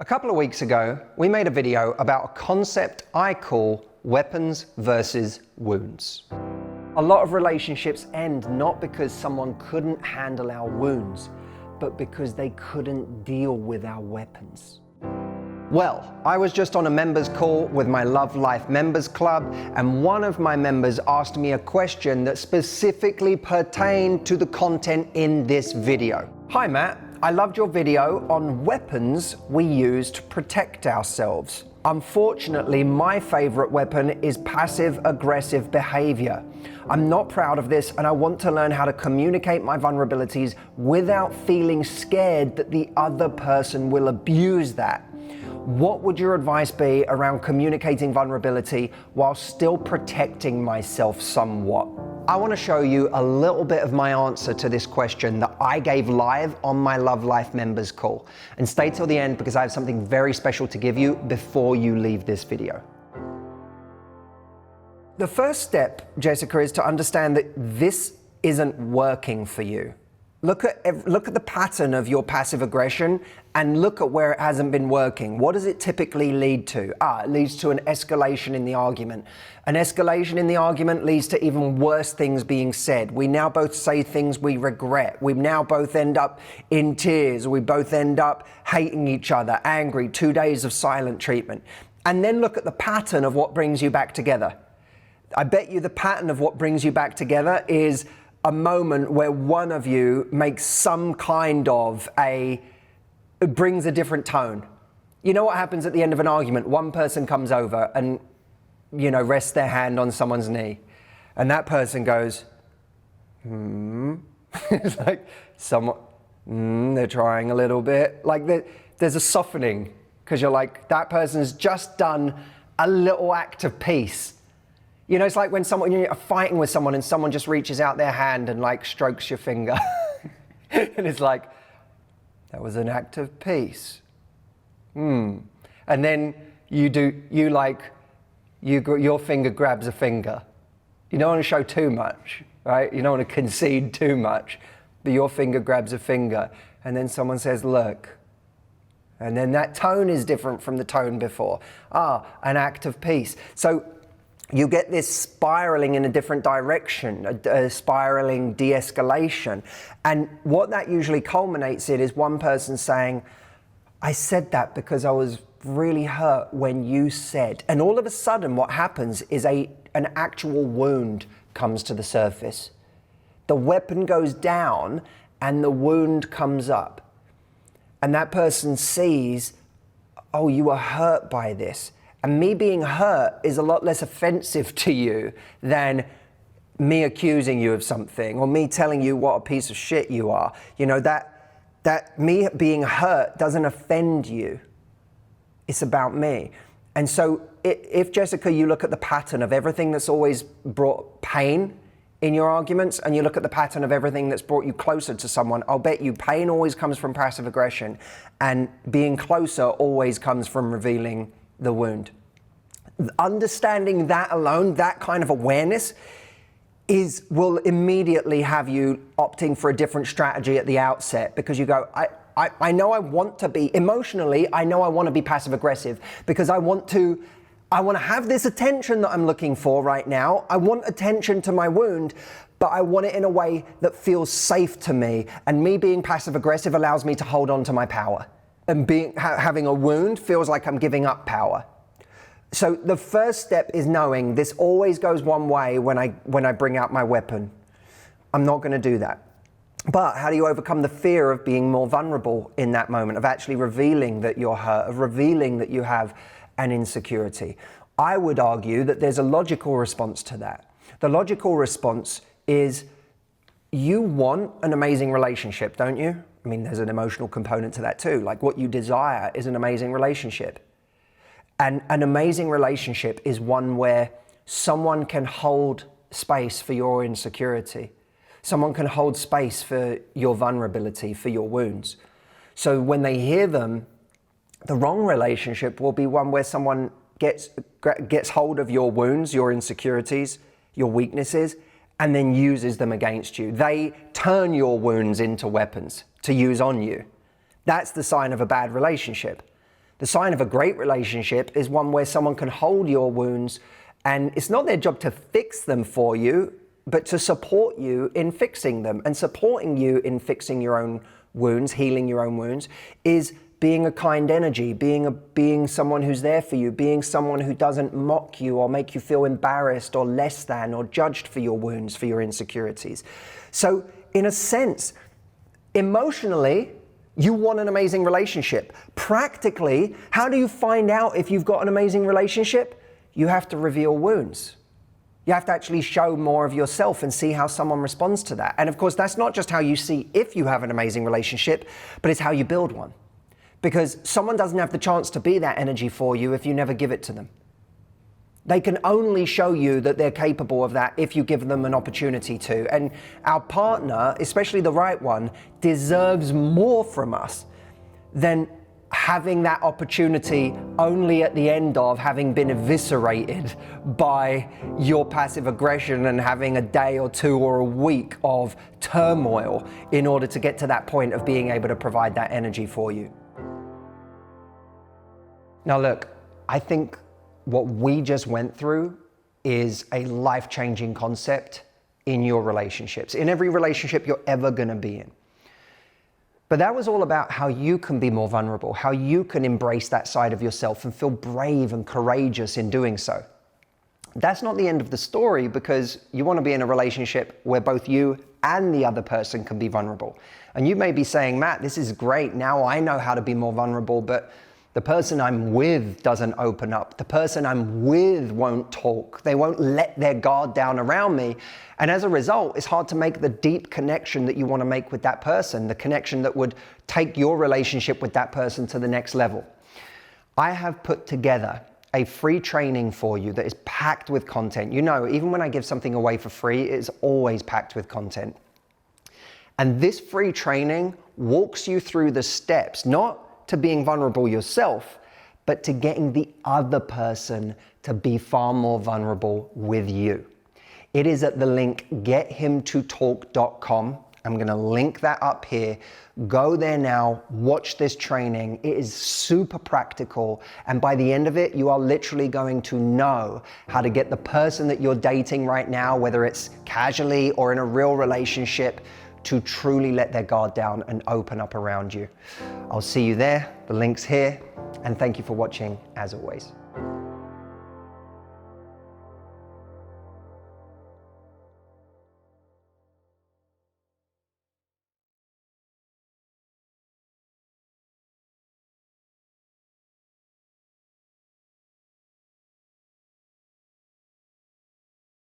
A couple of weeks ago, we made a video about a concept I call weapons versus wounds. A lot of relationships end not because someone couldn't handle our wounds, but because they couldn't deal with our weapons. Well, I was just on a members call with my Love Life Members Club, and one of my members asked me a question that specifically pertained to the content in this video. Hi Matt, I loved your video on weapons we use to protect ourselves. Unfortunately, my favorite weapon is passive-aggressive behavior. I'm not proud of this, and I want to learn how to communicate my vulnerabilities without feeling scared that the other person will abuse that. What would your advice be around communicating vulnerability while still protecting myself somewhat? I want to show you a little bit of my answer to this question that I gave live on my Love Life members call. And stay till the end because I have something very special to give you before you leave this video. The first step, Jessica, is to understand that this isn't working for you. Look at the pattern of your passive aggression and look at where it hasn't been working. What does it typically lead to? It leads to an escalation in the argument. An escalation in the argument leads to even worse things being said. We now both say things we regret. We now both end up in tears. We both end up hating each other, angry, 2 days of silent treatment. And then look at the pattern of what brings you back together. I bet you the pattern of what brings you back together is a moment where one of you makes some kind of brings a different tone. You know what happens at the end of an argument? One person comes over and, rests their hand on someone's knee. And that person goes, It's like, they're trying a little bit. Like there's a softening because you're like, that person's just done a little act of peace. It's like when you're fighting with someone and someone just reaches out their hand and strokes your finger. And it's like, that was an act of peace. And then your finger grabs a finger. You don't want to show too much, right? You don't want to concede too much, but your finger grabs a finger. And then someone says, look. And then that tone is different from the tone before. An act of peace. So you get this spiraling in a different direction, a spiraling de-escalation. And what that usually culminates in is one person saying, I said that because I was really hurt when you said. And all of a sudden what happens is an actual wound comes to the surface. The weapon goes down and the wound comes up. And that person sees, oh, you were hurt by this. And me being hurt is a lot less offensive to you than me accusing you of something or me telling you what a piece of shit you are. That me being hurt doesn't offend you. It's about me. And so if, Jessica, you look at the pattern of everything that's always brought pain in your arguments and you look at the pattern of everything that's brought you closer to someone, I'll bet you pain always comes from passive aggression and being closer always comes from revealing the wound. Understanding that alone, that kind of awareness, will immediately have you opting for a different strategy at the outset because you go, I know I want to be, emotionally, I know I want to be passive aggressive because I want to have this attention that I'm looking for right now. I want attention to my wound, but I want it in a way that feels safe to me. And me being passive aggressive allows me to hold on to my power. And having a wound feels like I'm giving up power. So the first step is knowing this always goes one way when I bring out my weapon. I'm not going to do that. But how do you overcome the fear of being more vulnerable in that moment, of actually revealing that you're hurt, of revealing that you have an insecurity? I would argue that there's a logical response to that. The logical response is you want an amazing relationship, don't you? I mean, there's an emotional component to that too. Like what you desire is an amazing relationship. And an amazing relationship is one where someone can hold space for your insecurity. Someone can hold space for your vulnerability, for your wounds. So when they hear them, the wrong relationship will be one where someone gets hold of your wounds, your insecurities, your weaknesses, and then uses them against you. They turn your wounds into weapons to use on you. That's the sign of a bad relationship. The sign of a great relationship is one where someone can hold your wounds, and it's not their job to fix them for you, but to support you in fixing them. And supporting you in fixing your own wounds, healing your own wounds, is being a kind energy, being someone who's there for you, being someone who doesn't mock you or make you feel embarrassed or less than or judged for your wounds, for your insecurities. So in a sense, emotionally, you want an amazing relationship. Practically, how do you find out if you've got an amazing relationship? You have to reveal wounds. You have to actually show more of yourself and see how someone responds to that. And of course, that's not just how you see if you have an amazing relationship, but it's how you build one. Because someone doesn't have the chance to be that energy for you if you never give it to them. They can only show you that they're capable of that if you give them an opportunity to. And our partner, especially the right one, deserves more from us than having that opportunity only at the end of having been eviscerated by your passive aggression and having a day or two or a week of turmoil in order to get to that point of being able to provide that energy for you. Now look, I think what we just went through is a life-changing concept in your relationships, in every relationship you're ever gonna be in. But that was all about how you can be more vulnerable, how you can embrace that side of yourself and feel brave and courageous in doing so. That's not the end of the story, because you want to be in a relationship where both you and the other person can be vulnerable. And you may be saying, Matt, this is great. Now I know how to be more vulnerable, but the person I'm with doesn't open up. The person I'm with won't talk. They won't let their guard down around me. And as a result, it's hard to make the deep connection that you want to make with that person, the connection that would take your relationship with that person to the next level. I have put together a free training for you that is packed with content. You know, even when I give something away for free, it's always packed with content. And this free training walks you through the steps, not to being vulnerable yourself, but to getting the other person to be far more vulnerable with you. It is at the link gethimtotalk.com. I'm going to link that up here. Go there now, watch this training. It is super practical. And by the end of it, you are literally going to know how to get the person that you're dating right now, whether it's casually or in a real relationship, to truly let their guard down and open up around you. I'll see you there. The link's here. And thank you for watching, as always.